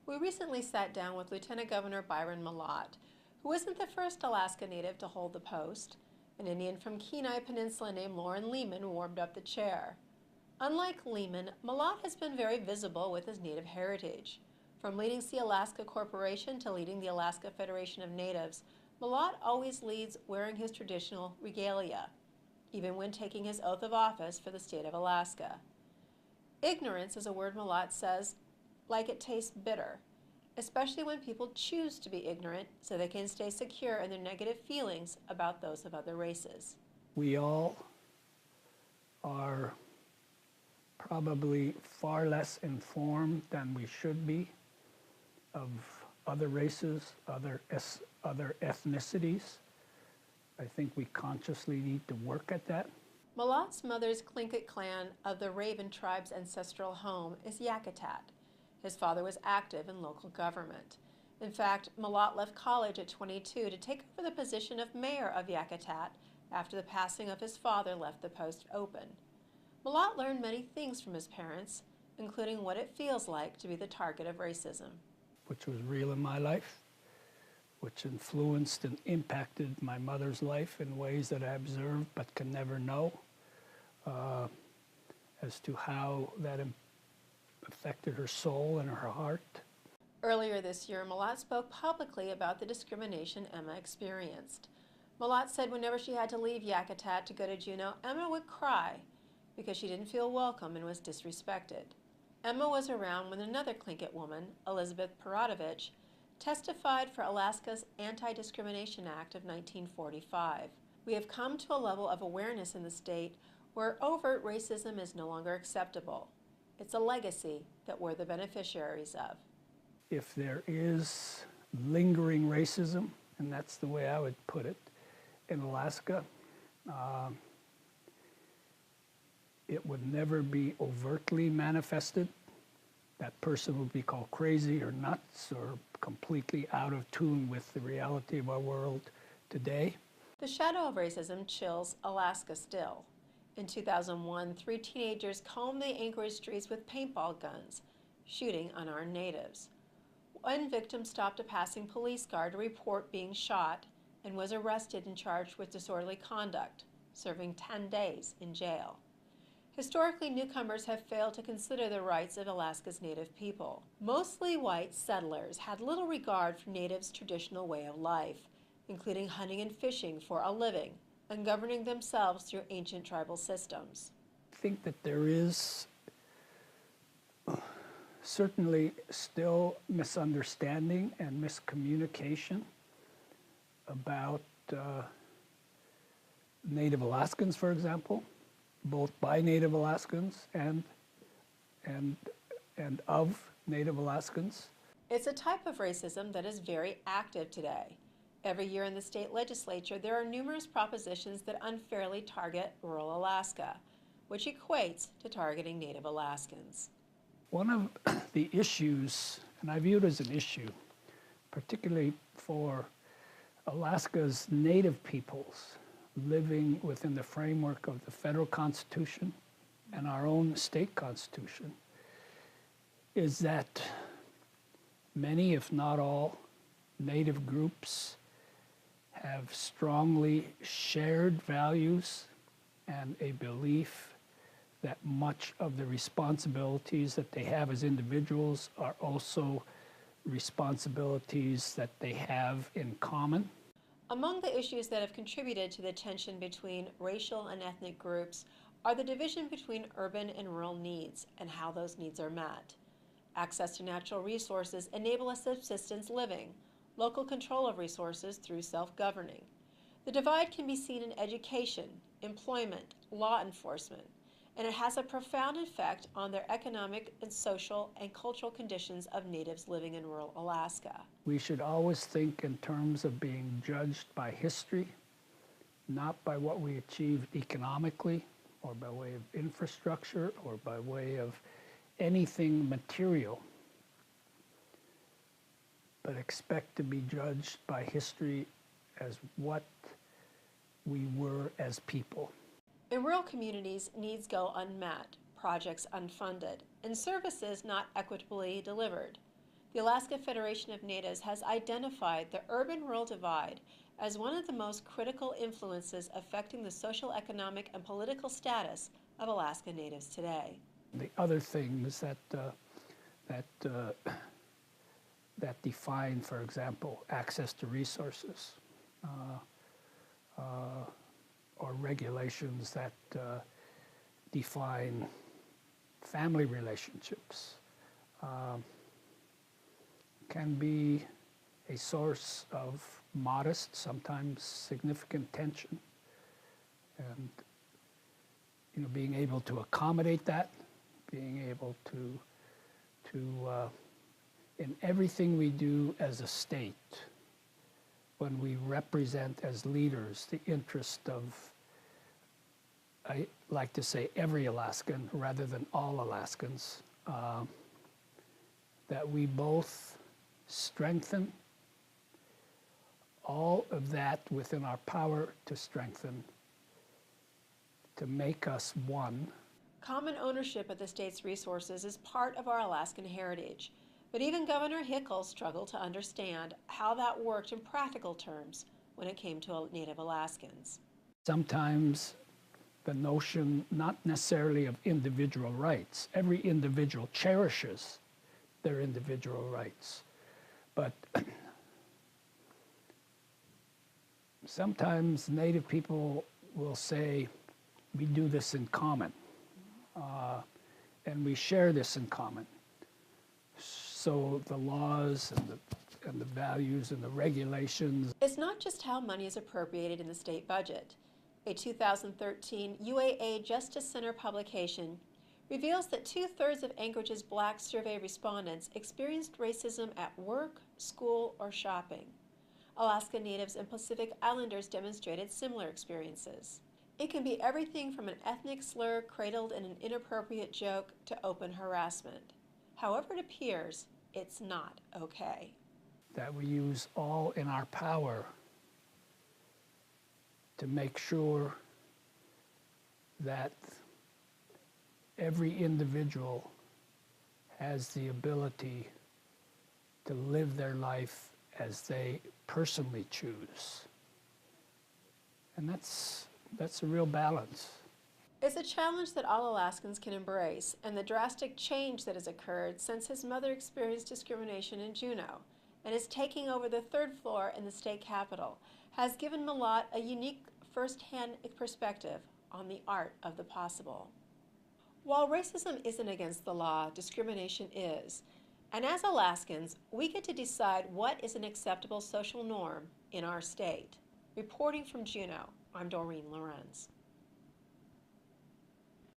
We recently sat down with Lieutenant Governor Byron Mallott, who isn't the first Alaska Native to hold the post. An Indian from Kenai Peninsula named Loren Lehman warmed up the chair. Unlike Lehman, Mallott has been very visible with his Native heritage. From leading the Alaska Corporation to leading the Alaska Federation of Natives, Mallott always leads wearing his traditional regalia, even when taking his oath of office for the state of Alaska. Ignorance is a word Mallott says like it tastes bitter, especially when people choose to be ignorant so they can stay secure in their negative feelings about those of other races. We all are probably far less informed than we should be of other races, other ethnicities. I think we consciously need to work at that. Mallott's mother's Tlingit clan of the Raven tribe's ancestral home is Yakutat. His father was active in local government. In fact, Mallott left college at 22 to take over the position of mayor of Yakutat after the passing of his father left the post open. Mallott learned many things from his parents, including what it feels like to be the target of racism. Which was real in my life, which influenced and impacted my mother's life in ways that I observed but can never know, as to how that affected her soul and her heart. Earlier this year, Mallott spoke publicly about the discrimination Emma experienced. Mallott said whenever she had to leave Yakutat to go to Juneau, Emma would cry because she didn't feel welcome and was disrespected. Emma was around when another Tlingit woman, Elizabeth Perodovich, testified for Alaska's Anti-Discrimination Act of 1945. We have come to a level of awareness in the state where overt racism is no longer acceptable. It's a legacy that we're the beneficiaries of. If there is lingering racism, and that's the way I would put it, in Alaska, it would never be overtly manifested. That person would be called crazy or nuts or completely out of tune with the reality of our world today. The shadow of racism chills Alaska still. In 2001, 3 teenagers combed the Anchorage streets with paintball guns, shooting unarmed natives. One victim stopped a passing police guard to report being shot and was arrested and charged with disorderly conduct, serving 10 days in jail. Historically, newcomers have failed to consider the rights of Alaska's Native people. Mostly white settlers had little regard for Natives' traditional way of life, including hunting and fishing for a living and governing themselves through ancient tribal systems. I think that there is certainly still misunderstanding and miscommunication about Native Alaskans, for example, both by Native Alaskans and of Native Alaskans. It's a type of racism that is very active today. Every year in the state legislature, there are numerous propositions that unfairly target rural Alaska, which equates to targeting Native Alaskans. One of the issues, and I view it as an issue, particularly for Alaska's Native peoples living within the framework of the federal Constitution and our own state constitution, is that many, if not all, Native groups have strongly shared values and a belief that much of the responsibilities that they have as individuals are also responsibilities that they have in common. Among the issues that have contributed to the tension between racial and ethnic groups are the division between urban and rural needs and how those needs are met. Access to natural resources enable a subsistence living, local control of resources through self-governing. The divide can be seen in education, employment, law enforcement, and it has a profound effect on their economic and social and cultural conditions of natives living in rural Alaska. We should always think in terms of being judged by history, not by what we achieved economically or by way of infrastructure or by way of anything material, but expect to be judged by history as what we were as people. In rural communities, needs go unmet, projects unfunded, and services not equitably delivered. The Alaska Federation of Natives has identified the urban-rural divide as one of the most critical influences affecting the social, economic, and political status of Alaska Natives today. The other things that define, for example, access to resources, or regulations that define family relationships, can be a source of modest, sometimes significant tension. And being able to accommodate that, being able to in everything we do as a state, when we represent as leaders the interest of, I like to say, every Alaskan rather than all Alaskans, that we both strengthen all of that within our power to strengthen, to make us one. Common ownership of the state's resources is part of our Alaskan heritage, but even Governor Hickel struggled to understand how that worked in practical terms when it came to Native Alaskans. Sometimes the notion, not necessarily of individual rights, every individual cherishes their individual rights, but sometimes Native people will say, we do this in common, and we share this in common. So the laws and the values and the regulations. It's not just how money is appropriated in the state budget. A 2013 UAA Justice Center publication reveals that 2/3 of Anchorage's Black survey respondents experienced racism at work, school, or shopping. Alaska Natives and Pacific Islanders demonstrated similar experiences. It can be everything from an ethnic slur cradled in an inappropriate joke to open harassment. However it appears, it's not okay. That we use all in our power to make sure that every individual has the ability to live their life as they personally choose. And that's a real balance. It's a challenge that all Alaskans can embrace, and the drastic change that has occurred since his mother experienced discrimination in Juneau and is taking over the 3rd floor in the state capitol has given Mallott a unique first-hand perspective on the art of the possible. While racism isn't against the law, discrimination is. And as Alaskans, we get to decide what is an acceptable social norm in our state. Reporting from Juneau, I'm Dorene Lorenz.